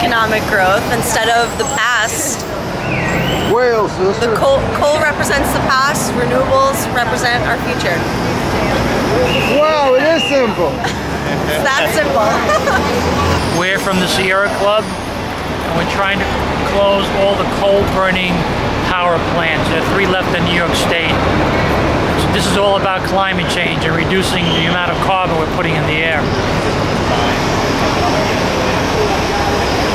economic growth instead of the past. Whales, sister. The coal represents the past, renewables represent our future. Wow, it is simple. It's that simple. We're from the Sierra Club, and we're trying to close all the coal-burning power plants. There are 3 left in New York State. So this is all about climate change and reducing the amount of carbon we're putting in the air.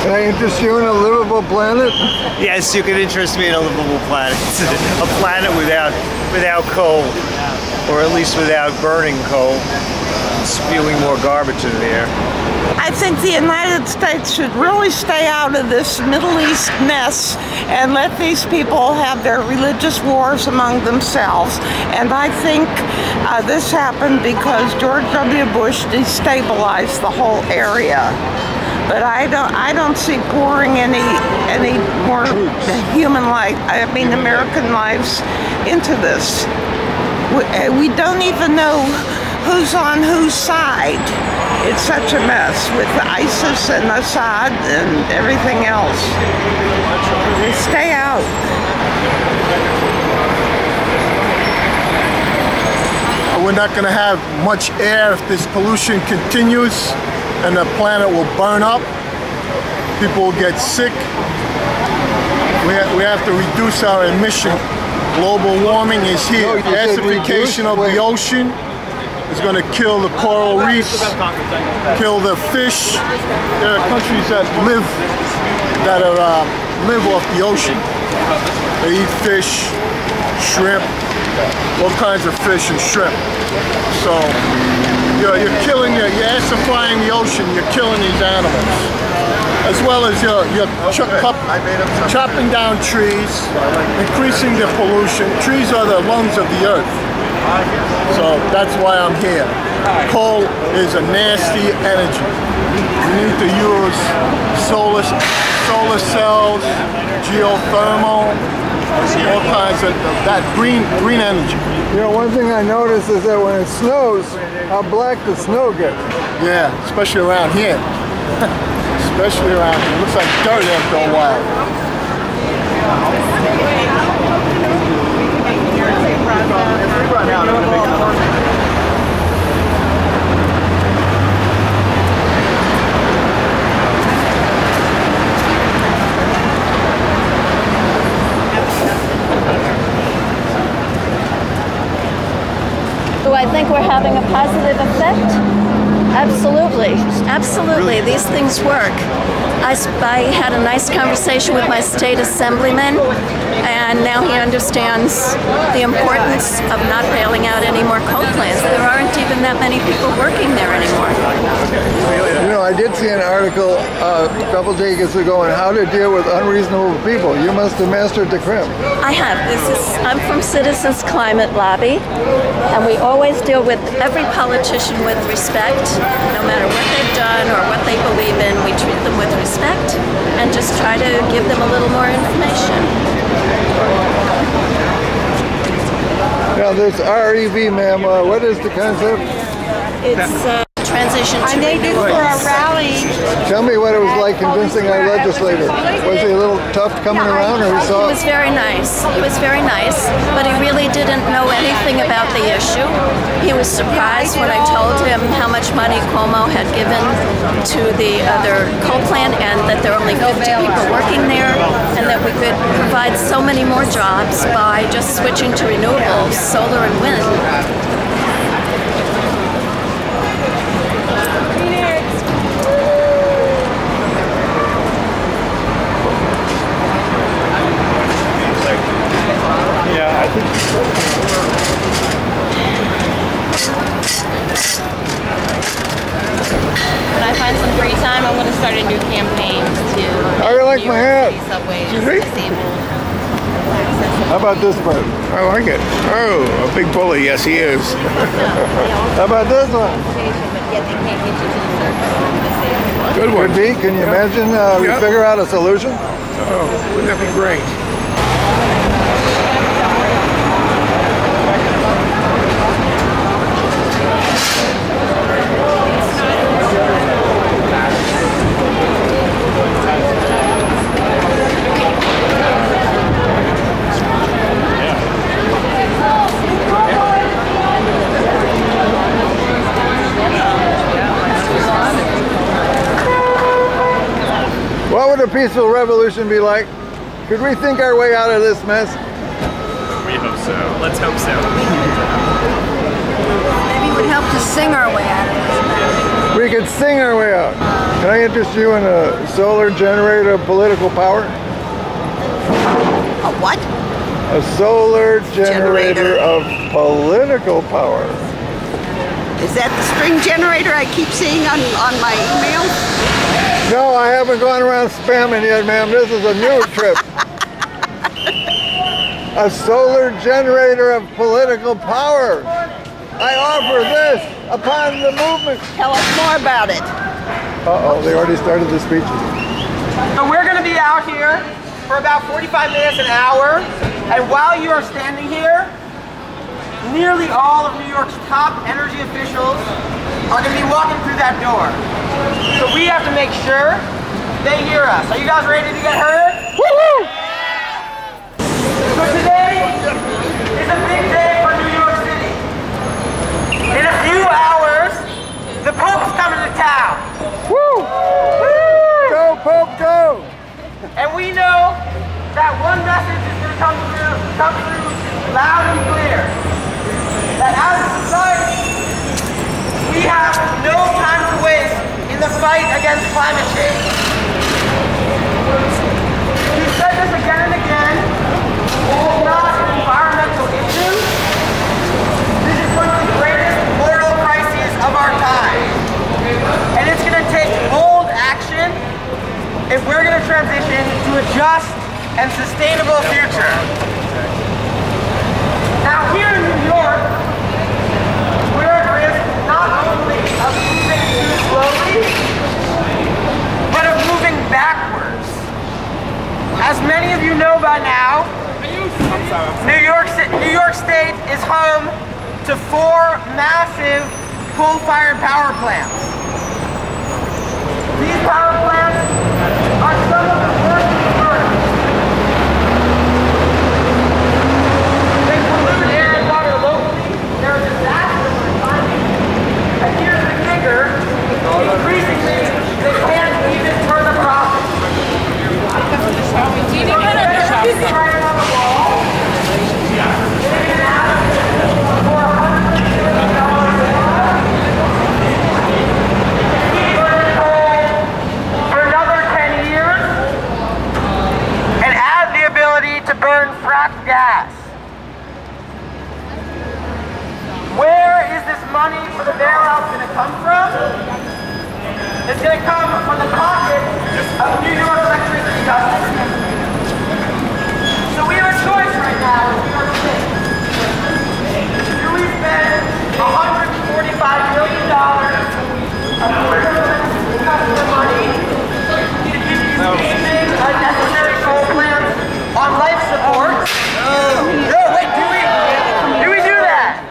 Can I interest you in a livable planet? Yes, you can interest me in a livable planet. A planet without coal, or at least without burning coal, spewing more garbage into the air. I think the United States should really stay out of this Middle East mess and let these people have their religious wars among themselves. And I think this happened because George W. Bush destabilized the whole area. But I don't see pouring any more human life, American lives into this. We don't even know who's on whose side. It's such a mess with ISIS and Assad and everything else. Stay out. We're not going to have much air if this pollution continues, and the planet will burn up. People will get sick. We have to reduce our emission. Global warming is here. Acidification of the ocean is going to kill the coral reefs, kill the fish. There are countries that live off the ocean. They eat fish, shrimp, all kinds of fish and shrimp. So you're acidifying the ocean. You're killing these animals, as well as you're chopping down trees, increasing the pollution. Trees are the lungs of the earth. So that's why I'm here. Coal is a nasty energy. We need to use solar cells, geothermal, all kinds of that green energy. You know, one thing I noticed is that when it snows, how black the snow gets. Yeah, especially around here. Especially around here. It looks like dirt after a while. Do I think we're having a positive effect? Absolutely, absolutely. These things work. I had a nice conversation with my state assemblyman, and now he understands the importance of not bailing out any more coal plants. There aren't even that many people working there anymore. You know, I did see an article a couple days ago on how to deal with unreasonable people. You must have mastered the crimp. I have. I'm from Citizens Climate Lobby, and we always deal with every politician with respect. No matter what they've done or what they believe in, we treat them with respect and just try to give them a little more information. Now this REV, ma'am, what is the concept? It's transition to renewables. For a rally. Tell me what it was like convincing our legislator. Was he a little tough coming around, or we saw? He was very nice. He was very nice, but he really didn't know anything about the issue. He was surprised when I told him how much money Cuomo had given to the other coal plant, and that there are only 50 people working there, and that we could provide so many more jobs by just switching to renewables, solar and wind. When I find some free time, I'm going to start a new campaign to How you like my hat? subways disabled. How about this part? I like it. Oh, a big bully. Yes, he is. How about this one? Good one. Could be. Can you imagine we figure out a solution? Oh, wouldn't that be great? peaceful revolution be like? Could we think our way out of this mess? We hope so. Let's hope so. Maybe it would help to sing our way out of this mess. We could sing our way out. Can I interest you in a solar generator of political power? A what? A solar generator of political power. Is that the string generator I keep seeing on my email? No, I haven't gone around spamming yet, ma'am. This is a new trip. A solar generator of political power. I offer this upon the movement. Tell us more about it. Uh-oh, they already started the speeches. So we're going to be out here for about 45 minutes, an hour. And while you are standing here, nearly all of New York's top energy officials are going to be walking through that door. So we have to make sure they hear us. Are you guys ready to get heard? Woo-hoo! So today is a big day for New York City. In a few hours, the Pope's coming to town. Woo! Woo! Go, Pope, go! And we know that one message is going to come through loud and clear. That as a society, we have no time to waste in the fight against climate change. We've said this again and again. It is not an environmental issue. This is one of the greatest moral crises of our time. And it's going to take bold action if we're going to transition to a just and sustainable future. Now here in New York, we're at risk not only of moving too slowly, but of moving backwards. As many of you know by now, New York State is home to 4 massive coal-fired power plants. These power plants are some of the worst in the world. They pollute air and water locally. They're a disaster for climate. And here's the kicker. Increasingly, they can't even turn a profit. Right on the wall. For another 10 years and add the ability to burn fracked gas. Where is this money for the bailouts going to come from? It's going to come from the pockets of New York electricity customers. So we have a choice right now in New York State. Do we spend $145 million of customer money to keep these aging, unnecessary coal plants on life support? No, wait, do we do that?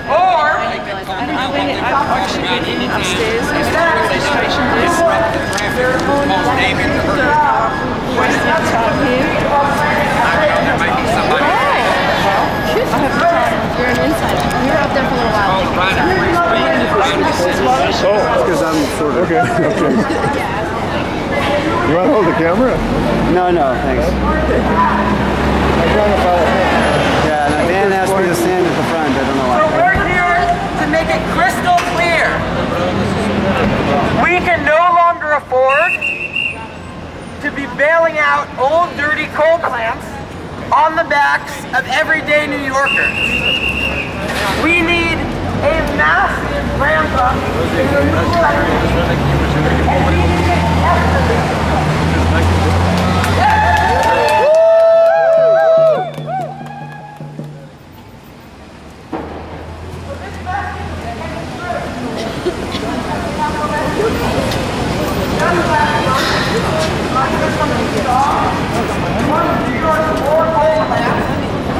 Or I've actually been in upstairs and the registration desk. There are more than wasting time here. I have the time. You're an insider. You were up there for a little while. Because I'm sort of... Okay. You want to hold the camera? No, thanks. I'm trying to follow him. Yeah, no, Dan asked me to stand at the front. I don't know why. So we're here to make it crystal clear. We can no longer afford to be bailing out old, dirty coal plants on the backs of everyday New Yorkers. We need a massive ramp up in renewable energy, and we need it yesterday.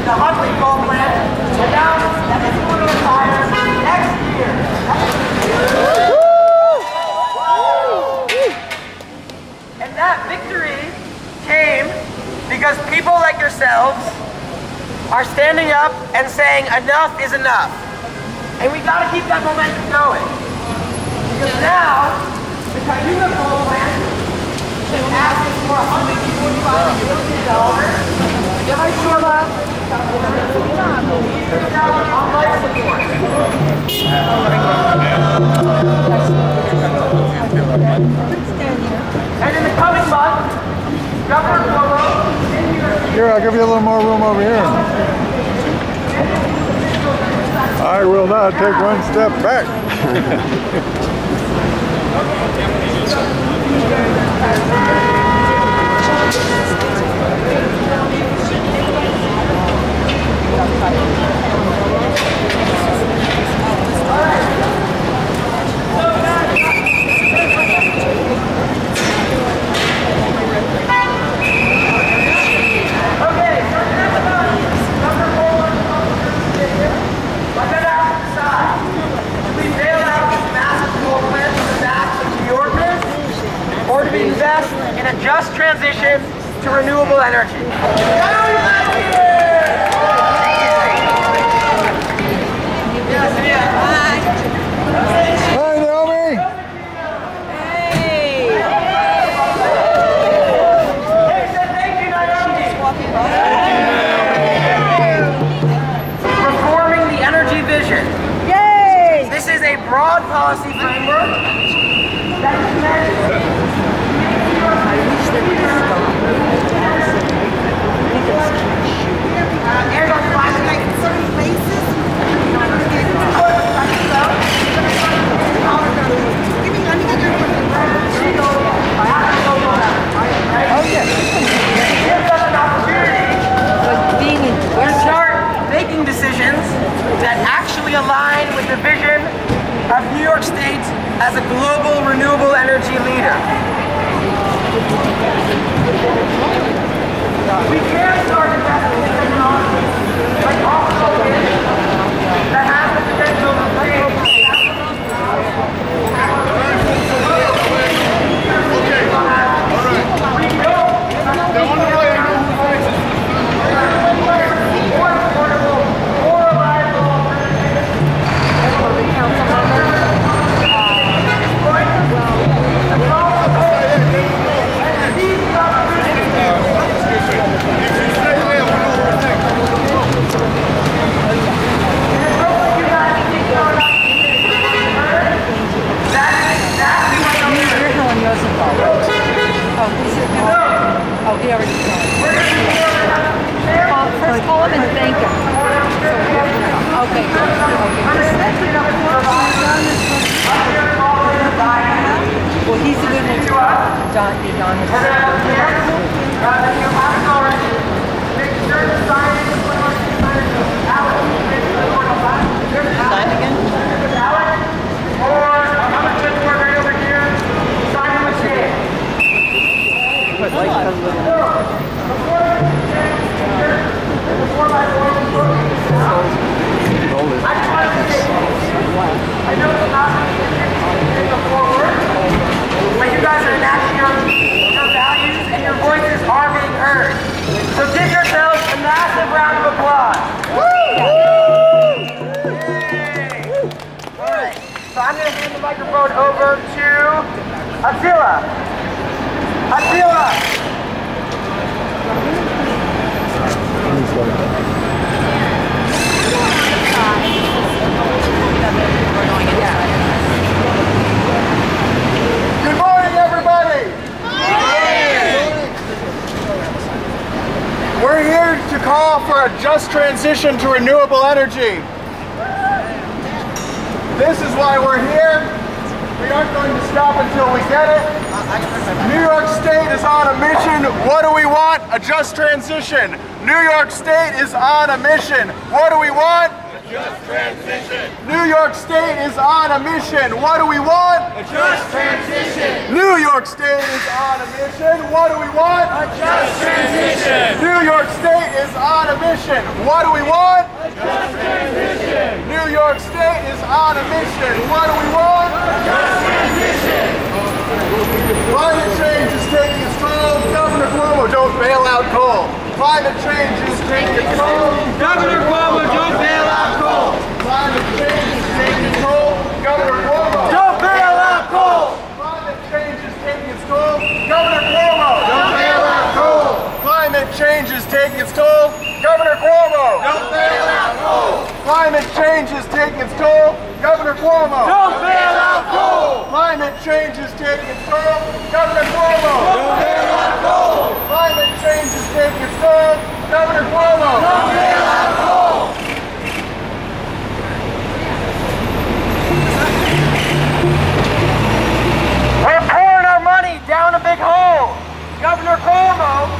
The Huntley coal plant announced that it's going to retire next year. And that victory came because people like yourselves are standing up and saying enough is enough. And we got to keep that momentum going. Because now, the Cayuga coal plant And in the coming months, Governor Cuomo, Here, I'll give you a little more room over here. I will not take one step back. or to invest in a just transition to renewable energy. Hi, Naomi. Reforming the energy vision. Yay! This is a broad policy framework that is meant to and on flashlight in certain places. To start making decisions that actually align with the vision of New York State as a global renewable energy leader. We can start investing in technology like offshore wind that has the potential to create Call him and thank him. Okay. Well, he's a good one. Don. Sign again? But you guys are enacting your values and your voices are being heard. So give yourselves a massive round of applause. Alright, so I'm going to hand the microphone over to Attila. Good morning, everybody. We're here to call for a just transition to renewable energy. This is why we're here. We aren't going to stop until we get it. New York State is on a mission. What do we want? A just transition. New York State is on a mission. What do we want? A just transition. New York State is on a mission. What do we want? A just transition. New York State is on a mission. What do we want? A just transition. New York State is on a mission. What do we want? A just transition. New York State is on a mission. What do we want? A just transition. Climate change is taking its toll. Governor Cuomo, don't bail out coal. Climate change is taking its toll. Governor Cuomo, don't bail out coal. Climate change is taking its toll. Governor Cuomo, don't bail out coal. Climate change is taking its toll. Governor Cuomo, don't bail out coal. change is taking its toll. Governor Cuomo. Don't bail out coal. Climate change is taking its toll. Governor Cuomo. Don't bail out coal. We're pouring our money down a big hole. Governor Cuomo.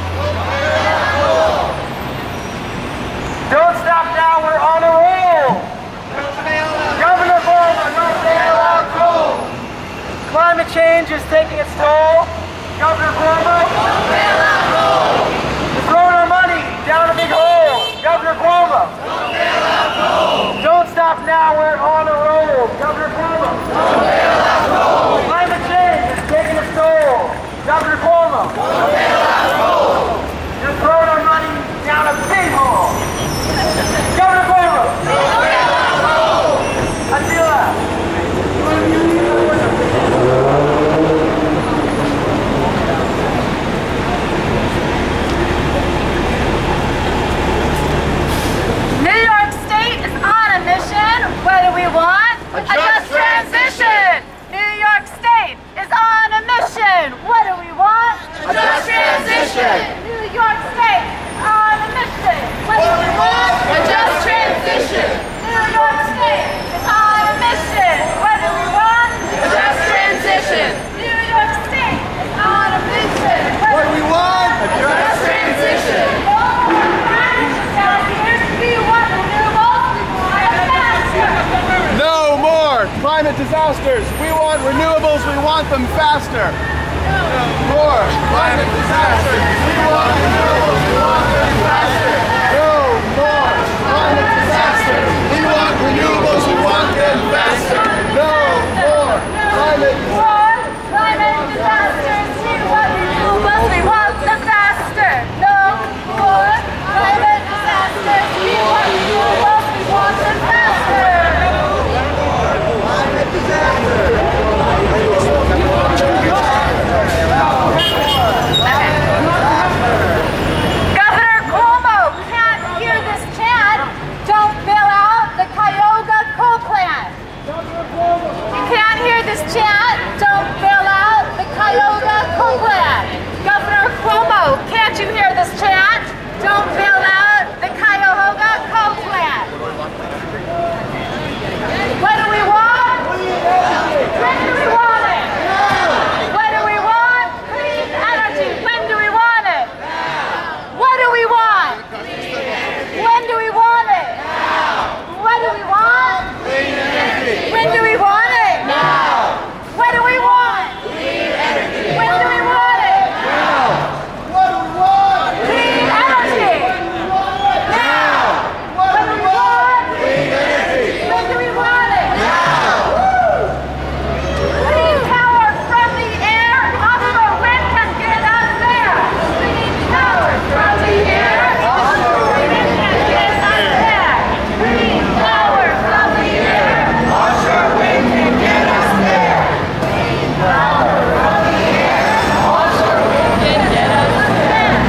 Don't stop now, we're on a roll. Governor Cuomo, don't bail out coal. Climate change is taking its toll. Governor Cuomo, don't bail out coal. We're throwing our money down a big hole. Governor Cuomo, don't bail out coal. Don't stop now, we're on a roll. Governor Cuomo, don't bail out coal. Climate change is taking its toll. Governor Cuomo, don't bail out coal. You're throwing our money down a big hole. Governor Cuomo, don't bail out coal. I feel that. New York State is on a mission. What do we want? A just transition. New York State is on a mission. What do we want? A just transition. New York State on a mission. What do we want? A just transition. New York State is on a mission. What do we want? A just transition. New York State is on a mission. What do we want? A just transition. No more climate disasters. We want renewables. We want them faster. No more climate disasters. We want renewables. We want them faster. No more climate disasters. We want renewables. We want them faster. No more climate disasters. Climate disasters. We want renewables. We want them faster. No more climate disasters. We want renewables. We want them faster. Governor Cuomo can't hear this chant. Don't bail out the Cuyahoga coal plant. You can't hear this chant. Don't bail out the Cuyahoga coal plant. Governor Cuomo, can't you hear this chant? Don't bail out the Cuyahoga coal plant. What do we want? When do we want it? What do we want? Clean energy. When do we want it? What do we want? When do we want it? What do we want? Clean energy. When do we want it? Now. What do we want? Clean energy. When do we want it? Now. What do we want? Clean energy. Now. What do we want? Clean energy. When do we want it? Clean power from the air. Offshore wind can get us there. Clean power from the air. Offshore wind can get us there. Clean power from the air. Offshore wind can get us there. Clean power from the air. Offshore wind can get us there.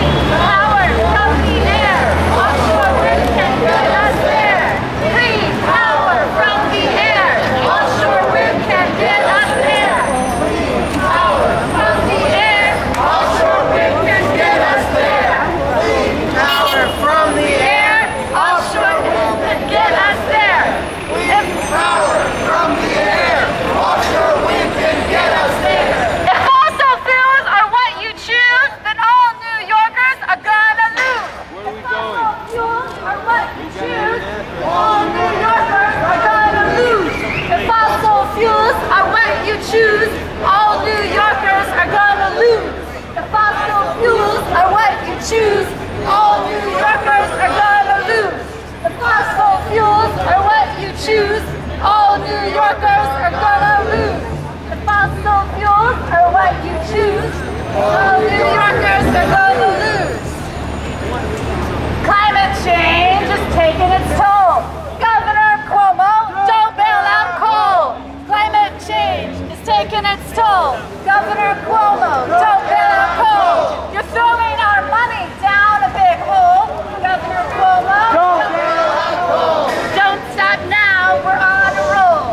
Clean power from the air. Offshore wind can get us there. Clean power from the air. Offshore wind can get us there. Clean power from the air. Offshore wind can get us there. Clean power from the air. Offshore wind can get us there. Clean power from the air. Offshore wind can get us there. If fossil fuels are what you choose, then all New Yorkers are gonna lose. Where are we going? Fossil fuels are what you choose, all New Yorkers are gonna lose. If fossil fuels are what you choose, all New Yorkers are gonna lose. If fossil fuels are what you choose, all New Yorkers are gonna lose. If fossil fuels are what you choose, all New Yorkers are gonna lose. If fossil fuels are what you choose, all New Yorkers are gonna lose. Climate change is taking its toll. Governor Cuomo, don't bail out coal. Climate change is taking its toll. Governor Cuomo, don't bail out coal. You're throwing our money down a big hole. Governor Cuomo, don't bail out coal. Don't stop now, we're on a roll.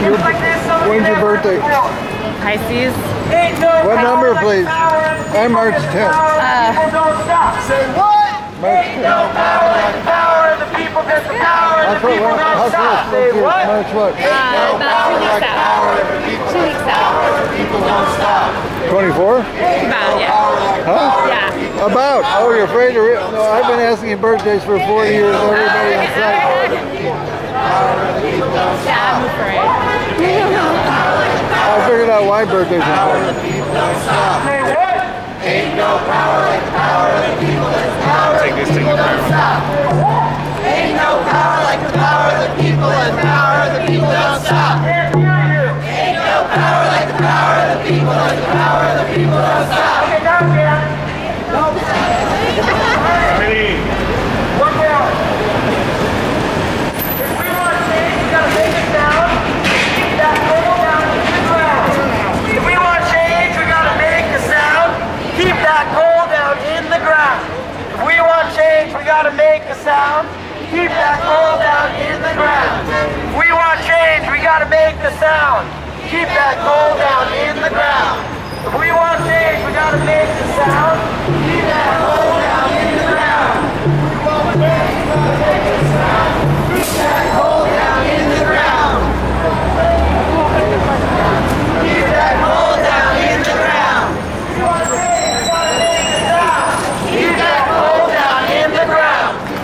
When's your birthday? Pisces. What number, please? I'm March 10th. Say what? March 10th. Power of the people, just the power of the people don't stop. Say what? March what? About 2 weeks out. 2 weeks out. 24? About, yeah. Huh? Yeah. About? Oh, you're afraid to... No, I've been asking you birthdays for 40 years. Everybody on site. Yeah, I'm afraid. I figured out why birthdays are important. Ain't no power like the power of the people. I'll take this thing to Ain't no power like the power of the people, and power of the people don't stop. Ain't no power like the power of the people, and the power of the people don't stop. Okay, now, Jan. One more. If we want change, we gotta make it down. Keep that coal down in the ground. If we want change, we gotta make a sound. Keep that coal down in the ground. If we want change, we gotta make a sound. Keep that coal down in the ground. If we want change, we gotta make the sound. Keep that coal down in the ground. If we want change, we gotta make the sound. Keep that coal down in the ground. If we want change, we gotta make the sound. Keep that coal down in the ground. Keep that coal down in the ground.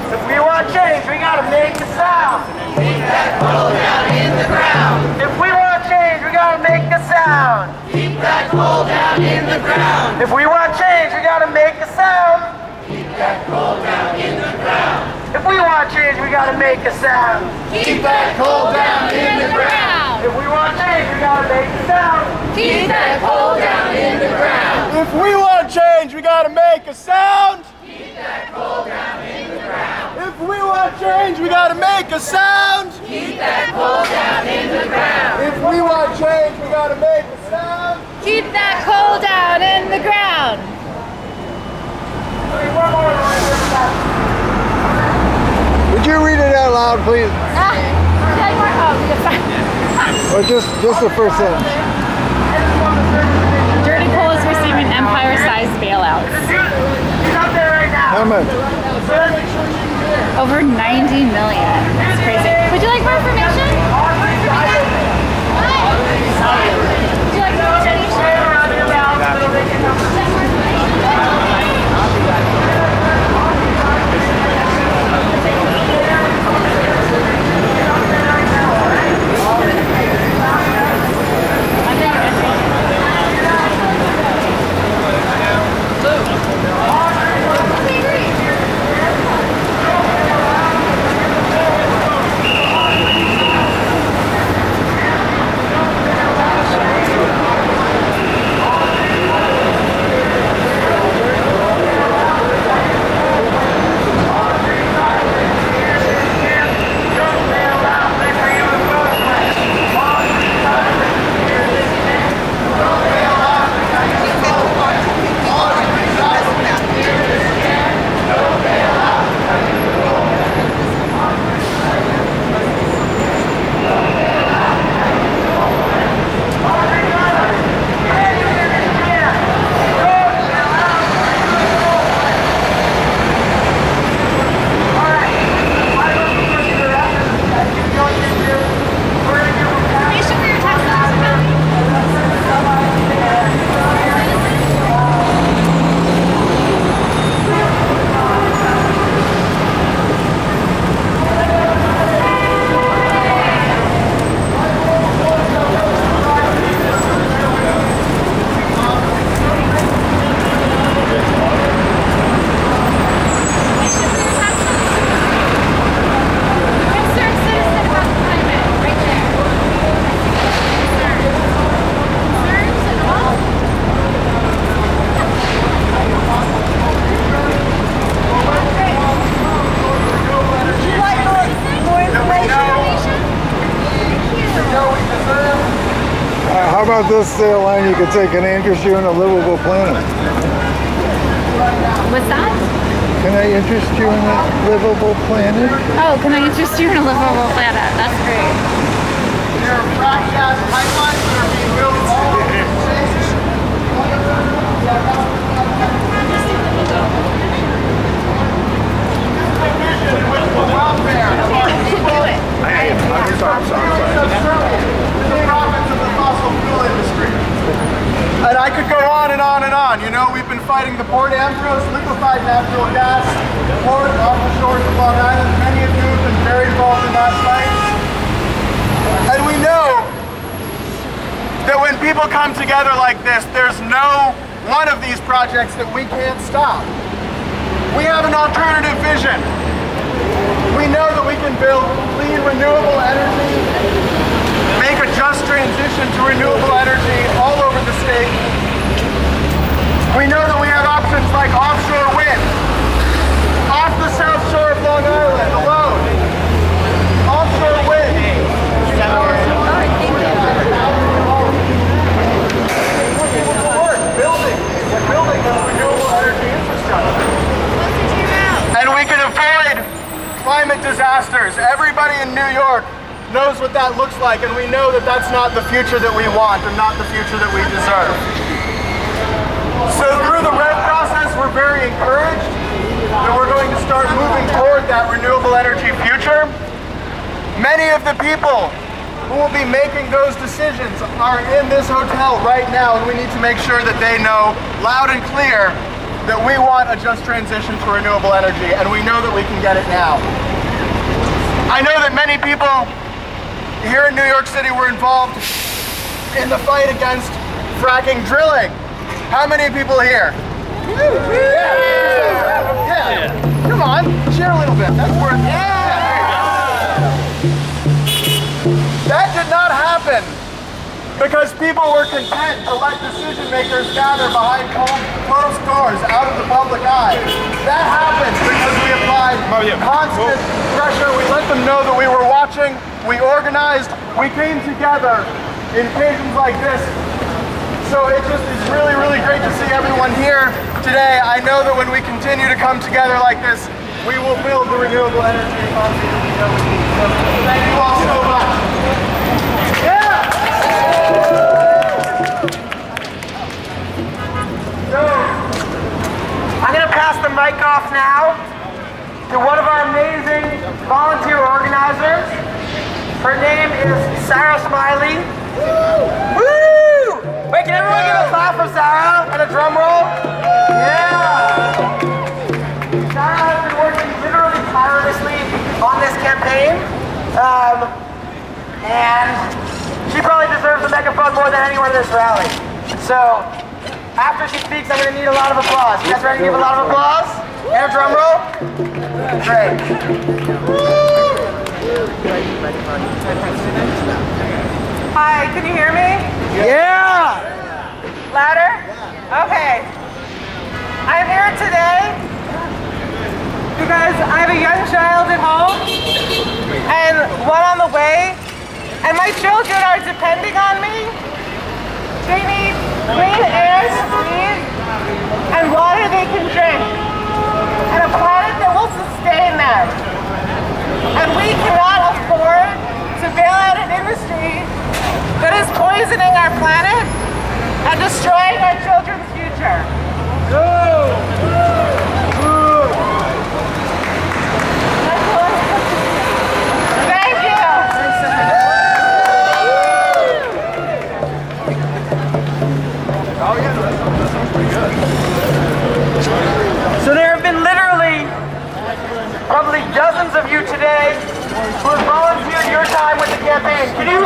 If we want change, we gotta make the sound. Keep that coal down in the ground. If we want change, we gotta make the sound. Keep that coal down in the ground. If we want change, we gotta make the sound. Keep that coal down in the ground. If we want change, we gotta make a sound. Keep that coal down in the ground. If we want change, we gotta make a sound. Keep that coal down in the ground. If we want change, we gotta make a sound. Keep that coal down in the ground. If we want change, we gotta make a sound. Keep that coal down in the ground. If we want change, we gotta make a sound. Keep that coal down in the ground. If we want change, we gotta make a sound. Keep that coal down in the ground. Would you read it out loud, please? Or just the first sentence? Dirty coal is receiving empire-sized bailouts. How much? Over 90 million. That's crazy. Would you like more information? Would you like more information? How about this line? You could take an interest you in a livable planet. What's that? Can I interest you in a livable planet? Oh, can I interest you in a livable planet? That's great. gas pipelines that are being built all over the state. With the welfare of our people, the profits of the fossil fuel industry. And I could go on and on and on. You know, we've been fighting the Port Ambrose liquefied natural gas port off the shores of Long Island. Many of you have been very involved in that fight. And we know that when people come together like this, there's no one of these projects that we can't stop. We have an alternative vision. We know that we can build clean, renewable energy, make a just transition to renewable energy all over the state. We know that we have options like offshore wind, off the south shore of Long Island alone. Offshore wind. Building a renewable energy infrastructure. And we can avoid climate disasters. Everybody in New York knows what that looks like, and we know that that's not the future that we want and not the future that we deserve. So through the REV process, we're very encouraged that we're going to start moving toward that renewable energy future. Many of the people who will be making those decisions are in this hotel right now, and we need to make sure that they know loud and clear that we want a just transition to renewable energy, and we know that we can get it now. I know that many people here in New York City were involved in the fight against fracking drilling. How many people here? Yeah. Come on, cheer a little bit. That's worth it. That did not happen because people were content to let decision makers gather behind closed doors out of the public eye. That happened because we applied constant pressure. We let them know that we were watching. We organized. We came together in occasions like this. So it just is really, really great to see everyone here today. I know that when we continue to come together like this, we will build the renewable energy economy that we know we need. So thank you all so much. So, I'm going to pass the mic off now to one of our amazing volunteer organizers. Her name is Sarah Smiley. Woo! Wait, can everyone give a clap for Sarah and a drum roll? Yeah! Sarah has been working literally tirelessly on this campaign. And she probably deserves the megaphone more than anyone in this rally. So, after she speaks, I'm going to need a lot of applause. You guys ready to give a lot of applause? And a drum roll? Great. Hi, can you hear me? Yeah! Louder? Okay. I'm here today because I have a young child at home and one on the way, and my children are depending on me. They need clean air to breathe and water they can drink and a planet that will sustain them. And we cannot afford to bail out an industry that is poisoning our planet and destroying our children's future. Thank you. So there have been literally probably dozens of you today who have volunteered your time with the campaign. Can you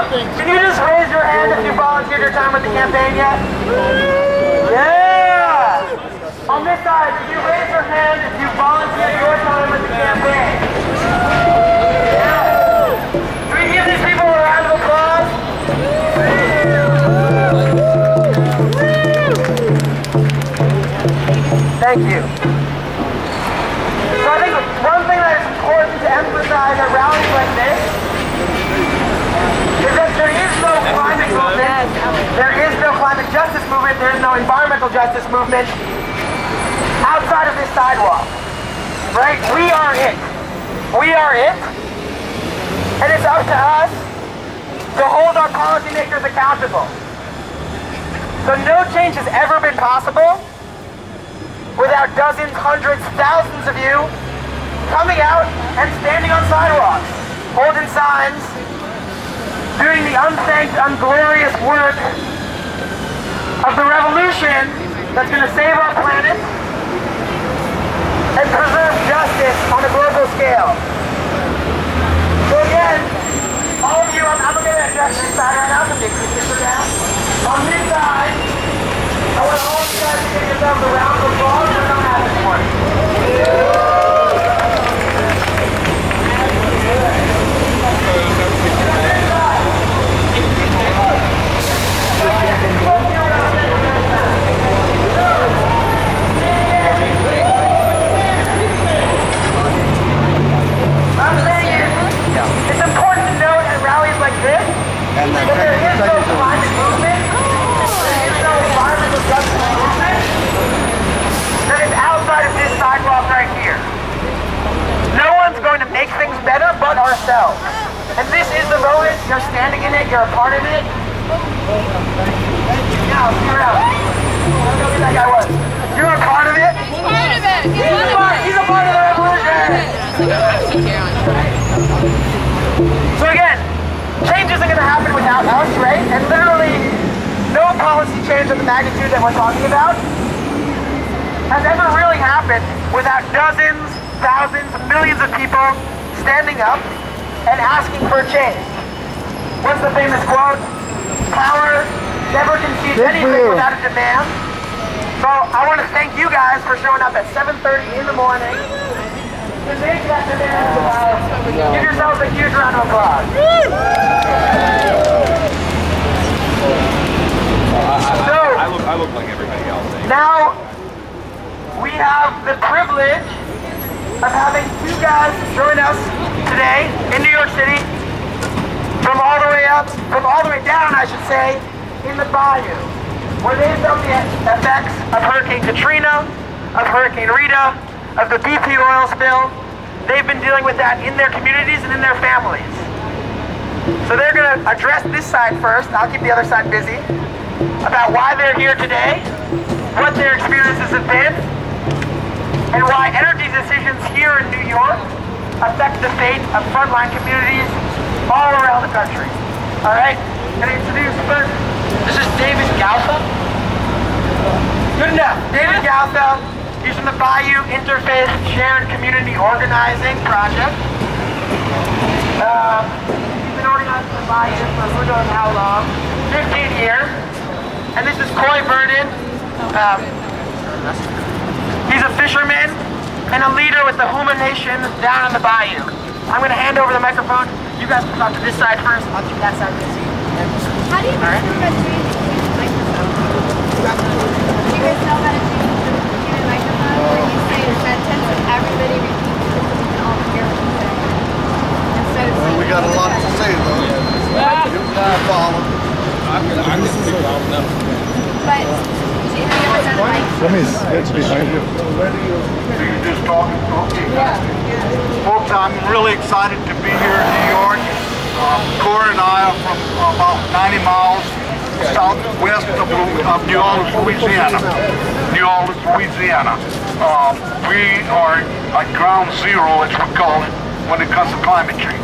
just raise your hand if you volunteered your time with the campaign yet? Yeah! On this side, can you raise your hand if you volunteered your time with the campaign? Yeah! Can we give these people a round of applause? Thank you. So I think one thing that is important to emphasize at rallies like this is that there is no climate movement, there is no climate justice movement, there is no environmental justice movement outside of this sidewalk. Right? We are it. We are it. And it's up to us to hold our policymakers accountable. So no change has ever been possible without dozens, hundreds, thousands of you coming out and standing on sidewalks, holding signs, doing the unthanked, unglorious work of the revolution that's going to save our planet and preserve justice on a global scale. So again, all of you, I'm going to address this side right now, so big pictures down. On this side, I want all of you guys to give yourselves a round of applause for not having one. It's important to note at rallies like this that there is no climate movement, there is no environmental justice movement that is outside of this sidewalk right here. No one's going to make things better but ourselves. And this is the moment. You're standing in it, you're a part of it. Now, you're out. I don't know who that guy was. You're a part of it. He's part of it. He's a part of the revolution. So again, change isn't going to happen without us, right? And literally, no policy change of the magnitude that we're talking about has ever really happened without dozens, thousands, millions of people standing up and asking for a change. What's the famous quote? Power never conceives anything without a demand. So I want to thank you guys for showing up at 7:30 in the morning to make that demand about. Give yourselves a huge round of applause. I look like everybody else. Now, we have the privilege of having two guys join us today in New York City from all the way up, from all the way down, I should say, in the bayou, where they felt the effects of Hurricane Katrina, of Hurricane Rita, of the BP oil spill. They've been dealing with that in their communities and in their families. So they're going to address this side first. I'll keep the other side busy about why they're here today, what their experiences have been, and why energy decisions here in New York affect the fate of frontline communities all around the country. All right? Can I introduce first? This is David Gautha. Good enough. David Gautha. He's from the Bayou Interfaith Shared Community Organizing Project. He's been organizing the Bayou for who knows how long, 15 years. And this is Coy Burden. He's a fisherman and a leader with the Huma Nation down in the Bayou. I'm going to hand over the microphone. You guys can talk to this side first. I'll keep that side busy. How do you know how to change the microphone? Do you guys know how to change the microphone? Where you say a sentence and everybody repeats it so we can all hear what you say. And so Well, we got a lot to say though. Follow. But do you have a mic? It's behind you. You just talking? Okay. Yeah. Folks, I'm really excited to be here in New York. Cora and I are from about 90 miles southwest of New Orleans, Louisiana. We are at ground zero, as we call it, when it comes to climate change.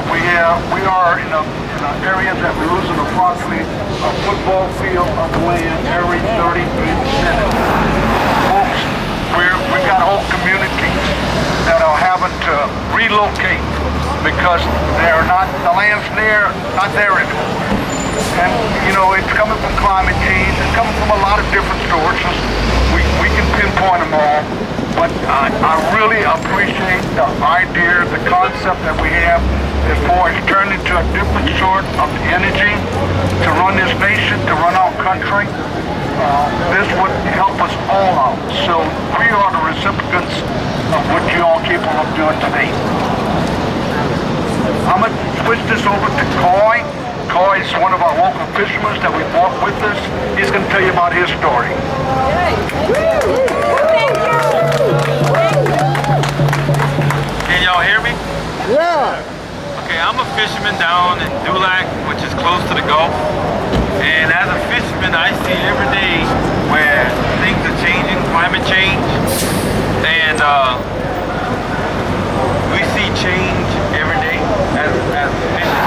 We are in an area that we're losing approximately a football field of land every 30 minutes. Folks, we've got whole communities that are having to relocate because the land's not there anymore. And you know, it's coming from climate change, it's coming from a lot of different sources. We can pinpoint them all, but I really appreciate the idea, the concept that we have as far as turning to a different sort of energy to run this nation, to run our country. This would help us all out. So we are the recipients of what you all capable of doing today. I'm going to switch this over to Coy. Coy is one of our local fishermen that we brought with us. He's going to tell you about his story. Can y'all hear me? Yeah. Okay. Okay, I'm a fisherman down in Dulac, which is close to the Gulf. And as a fisherman, I see every day where things are changing, climate change. And we see change every day as fishing.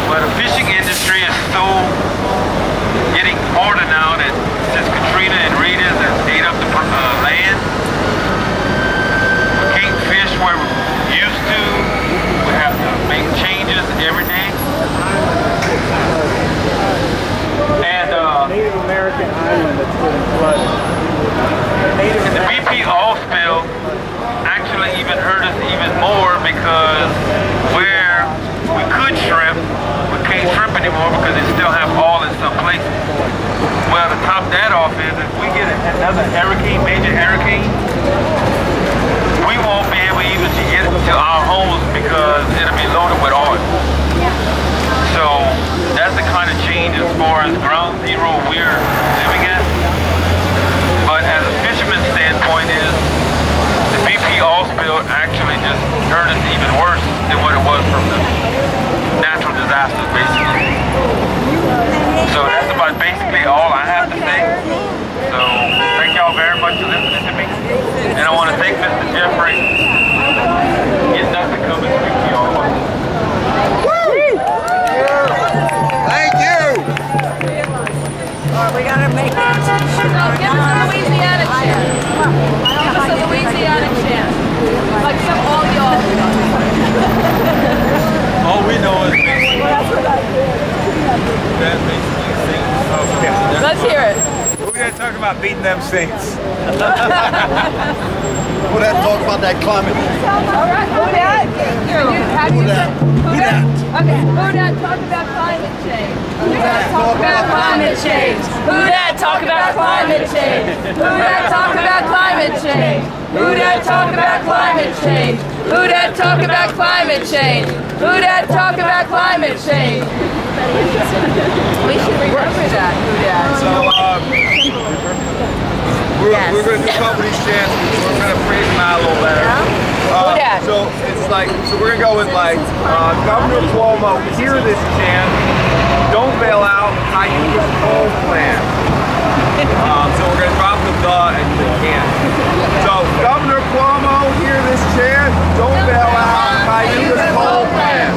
But the fishing industry is so getting harder now that since Katrina and Rita has ate up the land, we can't fish where we used to. We have to make changes every day. And Native American island that's getting flooded. And the BP oil spill actually even hurt us even more because where we could shrimp, we can't shrimp anymore because they still have oil in some places. Well, to top that off is if we get another hurricane, major hurricane, we won't be able even to get to our homes because it'll be loaded with oil. So that's the kind of change as far as ground zero we're living at. But as a fisherman's standpoint is the BP oil spill actually just hurt us even worse than what it was from the natural disasters, basically. So that's about basically all I have to say. So thank y'all very much for listening to me. And I want to thank Mr. Jeffrey getting us to come and speak to y'all. Thank you. We gotta make it. No, give us a Louisiana chant. Give us a Louisiana chant. Like some all y'all. All we know is basically Let's hear it. We're going to talk about beating them Saints. We're going to talk about that climate change. All right, who that? Who that? Okay, who that talk about climate change? Who that talk about climate change? Who that talk about climate change? Who that talk about climate change? Who that talk about climate change? Who that talk about climate change? Who that talk about climate change? We should remember that. Who that? So, we're going to do a couple of these chants. We're going to phrase them out a little better. So it's like, so we're going to go with like, Governor Cuomo, hear this chant, don't bail out, I use this coal plant. So we're going to drop the and the can. So Governor Cuomo, hear this chant, don't bail out, I use this coal plant.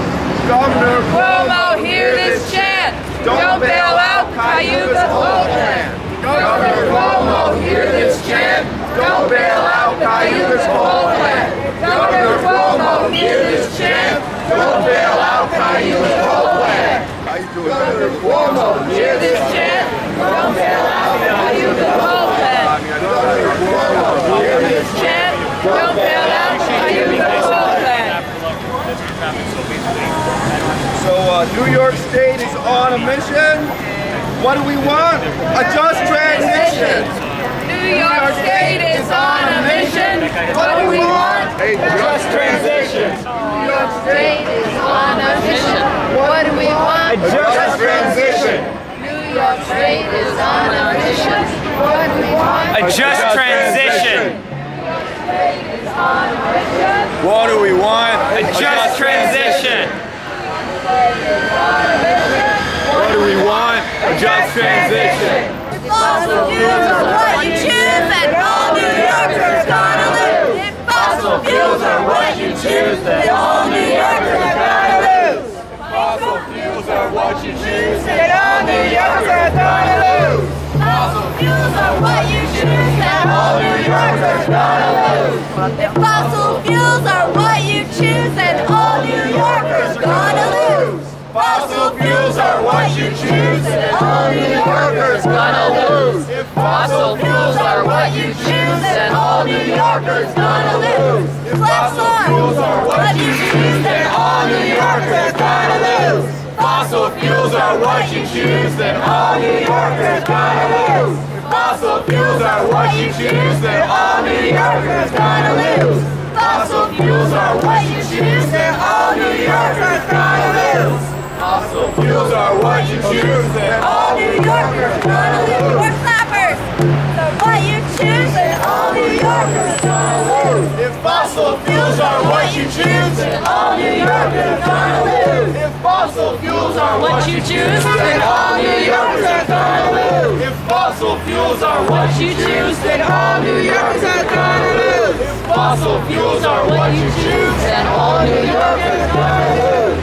Governor Cuomo, hear this chant, don't bail out, I use this coal plant. Governor Cuomo, hear this chant, don't bail out, I use this coal plant. Governor Cuomo, hear this chant, don't bail out, I use this coal plant. Governor Cuomo, hear this chant, don't bail out, I use this coal plant. Governor Cuomo, hear this chant, don't bail out, I use this coal plant. So New York State is on a mission. What do we want? A just transition. New York State is on a mission. What do we want? A just transition. New York State is on a mission. What do we want? A just transition. New York State is on a mission. What do we want? A just transition. What do we want? A just transition. What do we want? A just transition. Fossil fuels are what you choose and all New Yorkers gonna lose. If fossil fuels are what you choose, then all New Yorkers are gonna lose. Fossil fuels are what you choose, then all New Yorkers are gonna lose. Fossil fuels are what you choose, then all New Yorkers are gonna lose. If fossil fuels are what you choose, then all New Yorkers are gonna lose. Fossil fuels are what you choose, and all New Yorkers gonna lose. If fossil fuels are what you choose, then all New Yorkers gonna lose. If fossil fuels are what you choose, then all New Yorkers gonna lose. Fossil fuels are what you choose, then all New Yorkers gonna lose. If fossil fuels are what you choose, then all New Yorkers gonna lose. Fossil fuels are what you choose, then all New Yorkers gonna lose. Fossil fuels are what you choose, and all New Yorkers gonna lose. We're clappers. So what you choose, and all New Yorkers gonna lose. If fossil fuels are what you choose, then all New Yorkers gonna lose. If fossil fuels are what you choose, then all New Yorkers are gonna lose. If fossil fuels are what you choose, then all New Yorkers are gonna lose. If fossil fuels are what you choose, then all New Yorkers are gonna lose.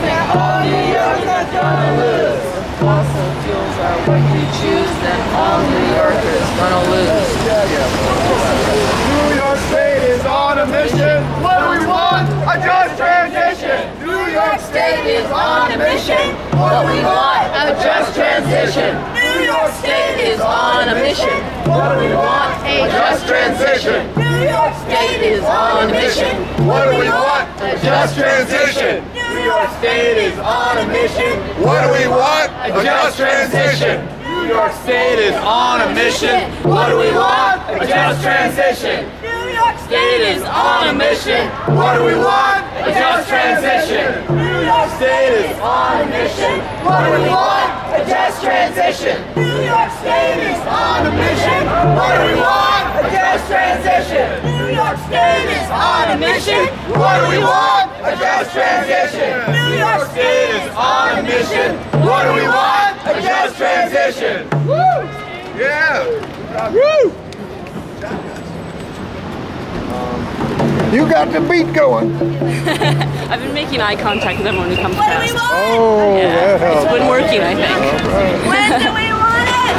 Then all New Yorkers are gonna lose. Fossil fuels are what you choose, then all New Yorkers gonna lose. New York State is on a mission. What do we want? A just transition. New York State is on a mission. What do we want? A just transition. New York State is on a mission. What do we want? A just transition. New York State is on a mission. What do we want? A just transition. New York State is on a mission. What do we want? A just transition. New York State is on a mission. What do we want? A just transition. New York State is on a mission. What do we want? A just transition. New York State is on a mission. What do we want? A just transition. New York State is on a mission. What do we want? A just transition. New York State is on a mission. What do we want? A just transition. New York State is on a mission. What do we want? A just transition. Woo! Yeah. Woo! You got the beat going. I've been making eye contact with everyone who comes past. Oh, that helps. It's been working, I think. When do we want it?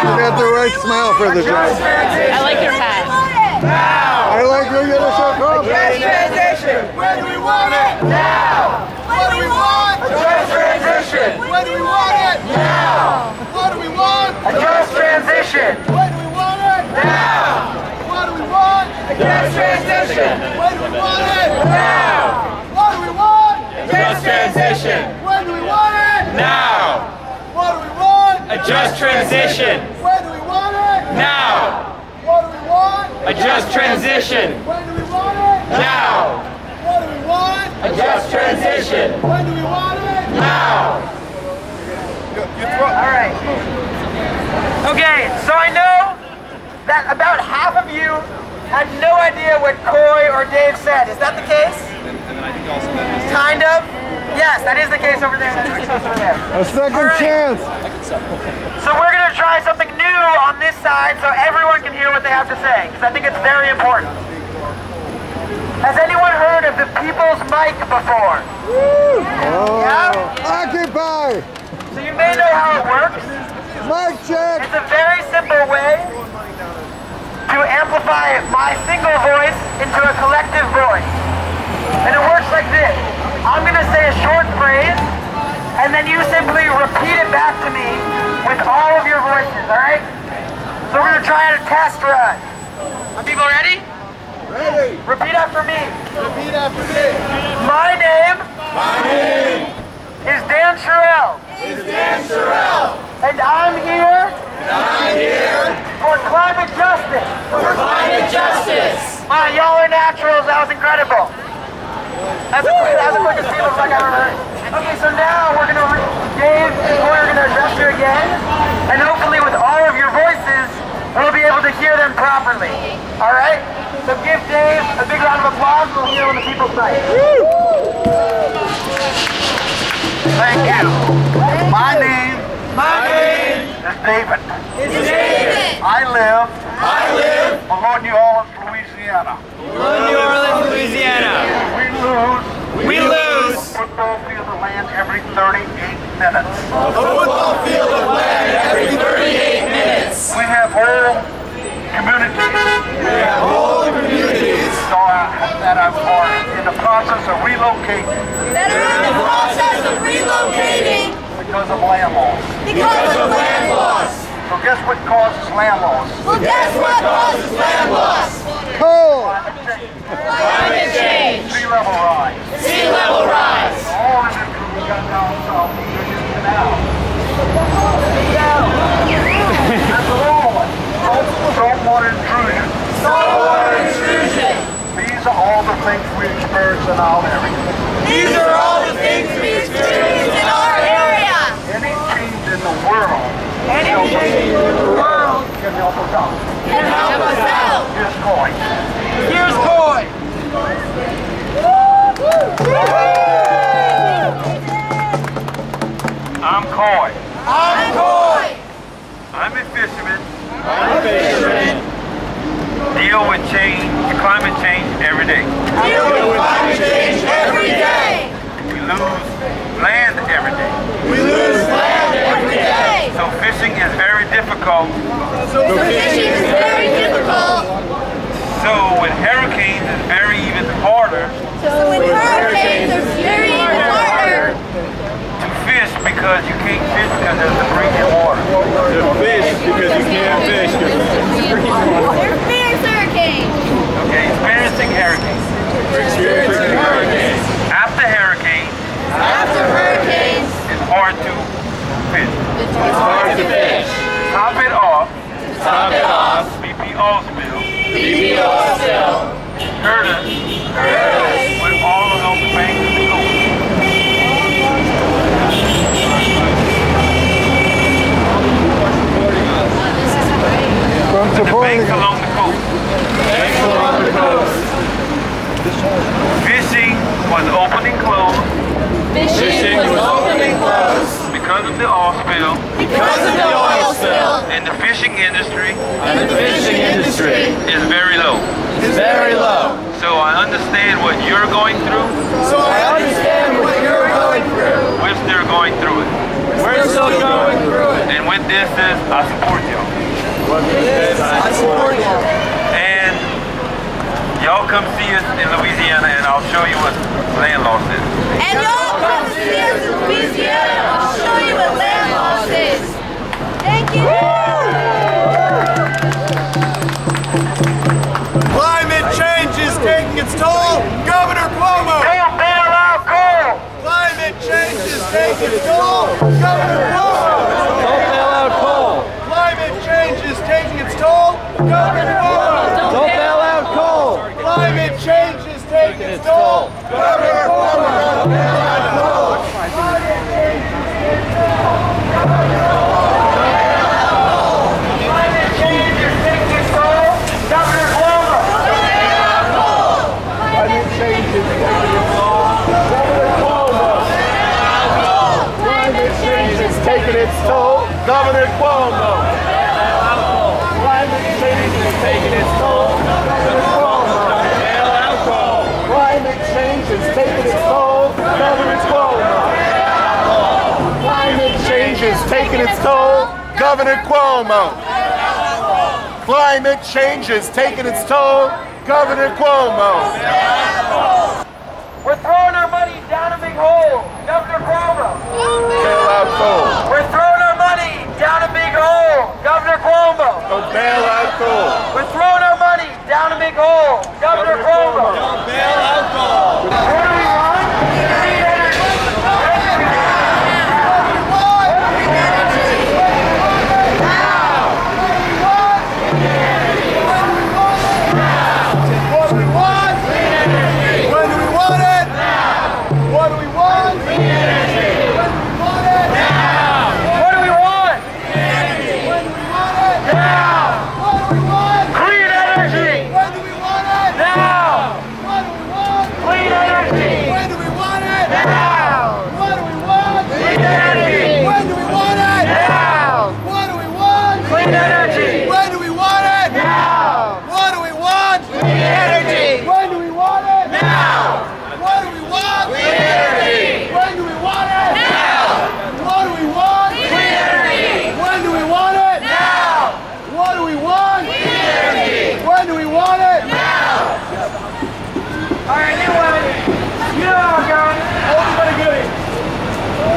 You got the right smile for the job. I like your hat. I like your yellow shirt coffee. Just transition. When do we want it? Now. What do we want? A just transition. When do we want it? Now. What do we want? A just transition. When do we want it? Now. What do we want? A just transition. When do we want it? Now. What do we want? A just transition. When do we want it? Now. What do we want? A just transition. When do we want it? Now. What do we want? A just transition. When do we want it? Now. What do we want? A just transition. When do we want it? Now. All right. Okay, so I know that about half of you had no idea what Coy or Dave said. Is that the case? Kind of? Yes, that is the case over there. That's the case over there. A second chance. So we're going to try something new on this side so everyone can hear what they have to say, because I think it's very important. Has anyone heard of the People's Mic before? Oh, Yeah? Occupy. So you may know how it works. Mic check. It's a very simple way to amplify my single voice into a collective voice. And it works like this. I'm going to say a short phrase, and then you simply repeat it back to me with all of your voices, all right? So we're going to try out a test run. Are people ready? Ready. Repeat after me. Repeat after me. My name is Dan Sherrill. And I'm here for climate justice. Wow, y'all are naturals. That was incredible. That's the quickest people I've ever heard. Okay, so now we're going to, Dave and Coy are going to address you again. And hopefully with all of your voices, we'll be able to hear them properly. All right? So give Dave a big round of applause. We'll hear on the people's side. Thank you. My name is David. I live below New Orleans, Louisiana. We lose a football field of land every 38 minutes. We have whole communities. That are in the process of relocating. Because of land loss. So guess what causes land loss? Coal. Climate change. Sea level rise. All of it we got down south of the canal. That's all. Saltwater intrusion. These are all the things we experience in our area. Any change in the world can help us out. Can help us out. Here's Coy. Here's Coy. I'm Coy. I'm Coy. I'm a fisherman. I'm a fisherman. Deal with climate change every day. Deal with climate change every day. We lose land every day. We lose land every day. So fishing is very difficult. So fishing is very difficult. So with hurricanes, it's very even harder. So with hurricanes, it's very harder to fish because you can't fish because there's a freezing water. To fish because you can't fish because there's freezing water. Experience hurricanes. Okay, experiencing hurricanes. Experiencing hurricanes. After hurricanes. After hurricanes. It's hard to fish. It's hard to fish. Top it off. Top it off. BP oil spill. BP oil spill. Hurt us. With all along the banks of the coast. The banks along the coast. Fishing was open and closed. Fishing was open and closed. Because of the oil spill. Because of the oil spill. And the fishing industry. And the fishing industry is very low. is very low. So I understand what you're going through. So I understand what you're going through. We're still going through it. We're still going through it. And with this is, I support y'all. I support you. And y'all come see us in Louisiana and I'll show you what land loss is. And y'all come see us in Louisiana. I'll show you what land loss is. Thank you. Climate change is taking its toll. Governor Cuomo. Coal bailout coal. Climate change is taking its toll. Governor Cuomo. Don't bail out coal. Climate change is taking its toll. Governor Cuomo. Don't bail out coal. Climate change is taking its toll. Governor Cuomo. Don't bail out coal. Climate change is taking its toll. Climate change is taking its toll. Governor Cuomo. Climate change is taking its toll. Governor Cuomo. Climate change is taking its toll. Governor Cuomo. Climate change is taking its toll. Governor Cuomo. Climate change is taking its toll. Governor Cuomo. Climate change is taking its toll. Governor Cuomo. Climate change is taking its toll. Governor Cuomo. We're throwing our money down a big hole. Governor Cuomo. Bail out coal. We're throwing our money down a big hole. Governor Cuomo. Don't bail out coal. We're throwing our money down a big hole. Governor Cuomo. Don't bail out coal. What do we want? Clean energy. What do we want? When do we want it? What do we want? When do we want it? What do we want? When do we want it? Now. What do we want? Clean energy. When do we want it? Now. What do we want? Clean energy. When do we want it? Now. What do we want? Clean energy. When do we want it? Now. What do we want? Clean energy. When do we want it? Now. What do we want? Clean energy. When do we want it? Now. What do we want? Clean energy. When do we want it? Now. What do we want? Clean energy. When do we want it? Now. What do we want? Clean energy. When do we want it? Now. All right, anyway, you know how it goes. Everybody good.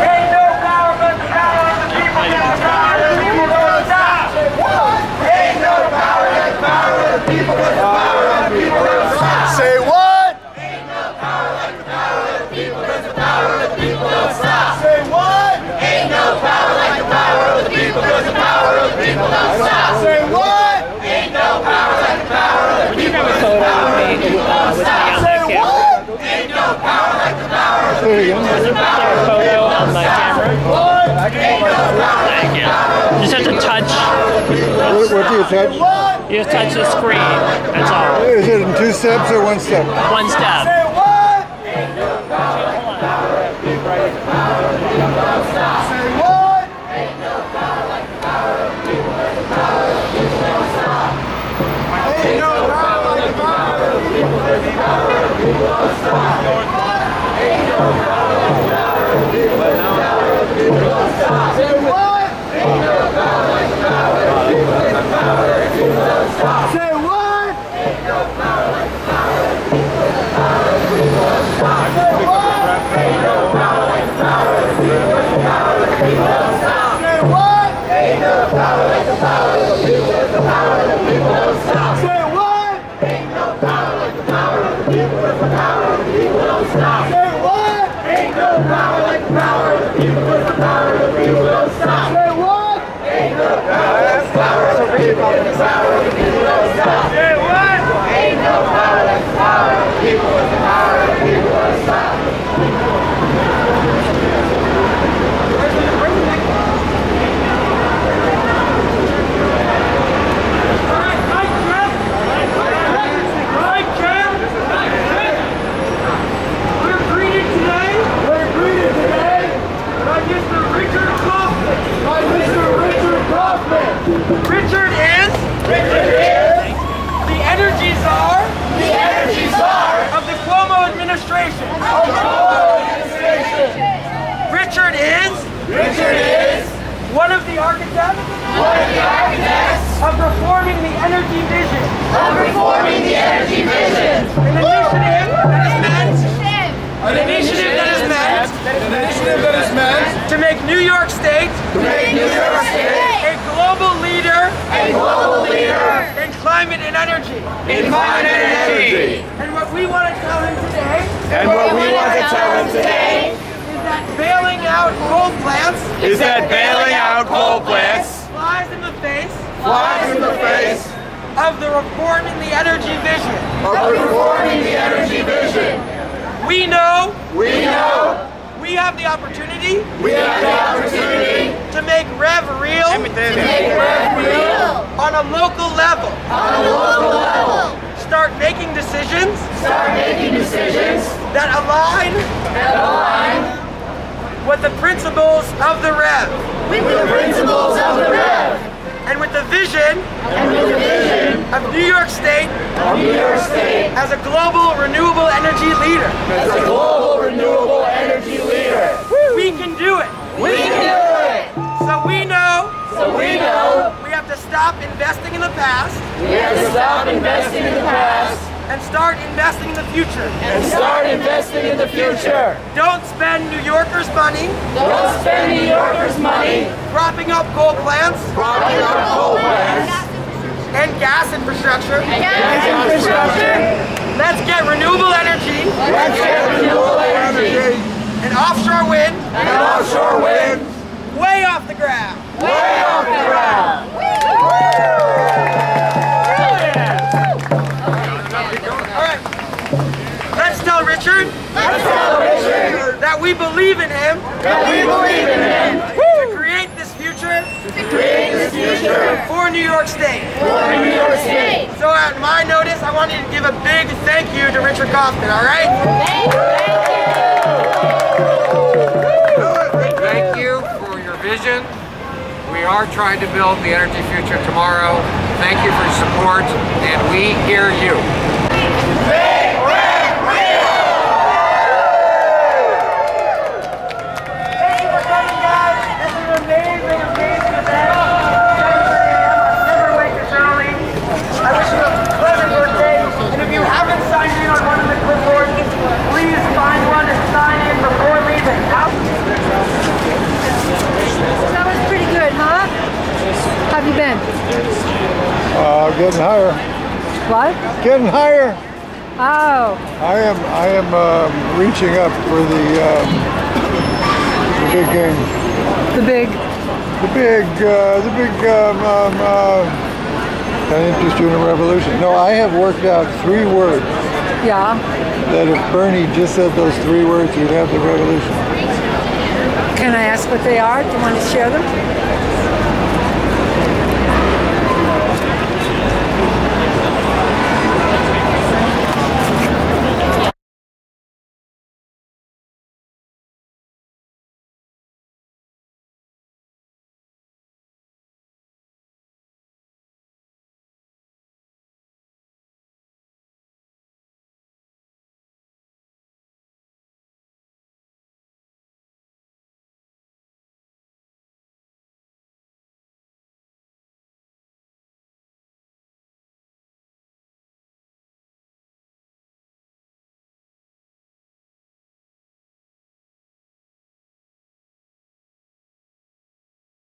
Ain't no power but the power of the people. Get the power of the people to the top. Ain't no power but the power of the people. Get the power of the people to the top. Say what? Ain't no power like the power of the people. Get the power of the people don't stop. Say what? Ain't no power like the power of the people. Get the power of the people don't stop. Say what? Ain't no power like the power of the people. Get the power of the people don't stop. Say what? Ain't no power like the power of the people. Get the power of the people don't stop. What? Thank you. You just have to touch. What do you touch? You just touch the screen. That's all. Is it in 2 steps or 1 step? 1 step. Richard is one of the architects of reforming the energy vision. An initiative that is meant to make New York State a global leader in climate and energy. And what we want to tell him today is that bailing out coal plants flies in the face of the reforming the energy vision. We know we have the opportunity to make REV real on a local level. Start making decisions that align with the principles of the REV. And with the vision of New York State as a global renewable energy leader. We can do it. So we know we have to stop investing in the past. And start investing in the future. Don't spend New Yorkers' money. Propping up coal plants. And gas infrastructure. Let's get renewable energy. And offshore wind. Way off the ground. Let's tell Richard that we believe in him to create this future for New York State. So at my notice, I want you to give a big thank you to Richard Kaufman, all right? Thank you for your vision. We are trying to build the energy future tomorrow. Thank you for your support, and we hear you. How have you been? Getting higher. What? Getting higher. Oh. I am reaching up for the big game. The big. Can I interest you in a revolution? No, I have worked out 3 words. Yeah. That if Bernie just said those 3 words, you'd have the revolution. Can I ask what they are? Do you want to share them?